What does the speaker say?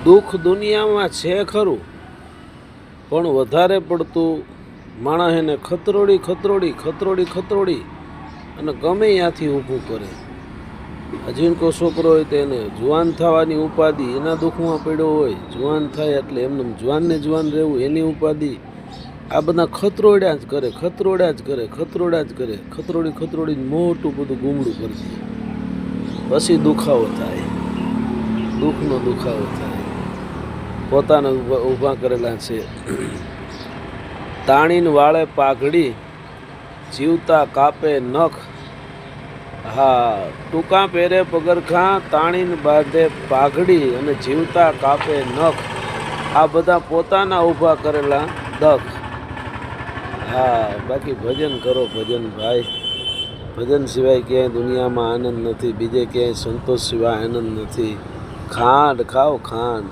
દુઃખ દુનિયામાં છે ખરું, પણ વધારે પડતું માણસ એને ખતરોડી ખતરોડી ખતરોડી ખતરોડી અને ગમે ત્યાંથી ઊભું કરે. અજીણકો છોકરો હોય તો એને જુવાન થવાની ઉપાધિ એના દુઃખમાં પડ્યો હોય, જુવાન થાય એટલે એમને જુવાનને જુવાન રહેવું એની ઉપાધિ. આ બધા ખતરોડ્યા જ કરે, ખતરોડ્યા જ કરે, ખતરોડ્યા જ કરે, ખતરોડી ખતરોડીને મોટું બધું ગુમડું કરી દે. પછી દુખાવો થાય, દુઃખનો દુખાવો થાય. પોતાને ઊભા કરેલા છે. તાણીને વાળે પાઘડી, જીવતા કાપે નખ. હા, ટૂંકા પહેરે પગરખાં, તાણીને બાંધે પાઘડી અને જીવતા કાપે નખ. આ બધા પોતાના ઊભા કરેલા દખ. હા, બાકી ભજન કરો, ભજન ભાઈ. ભજન સિવાય ક્યાંય દુનિયામાં આનંદ નથી, બીજે ક્યાંય સંતોષ સિવાય આનંદ નથી. ખાંડ ખાઓ, ખાંડ.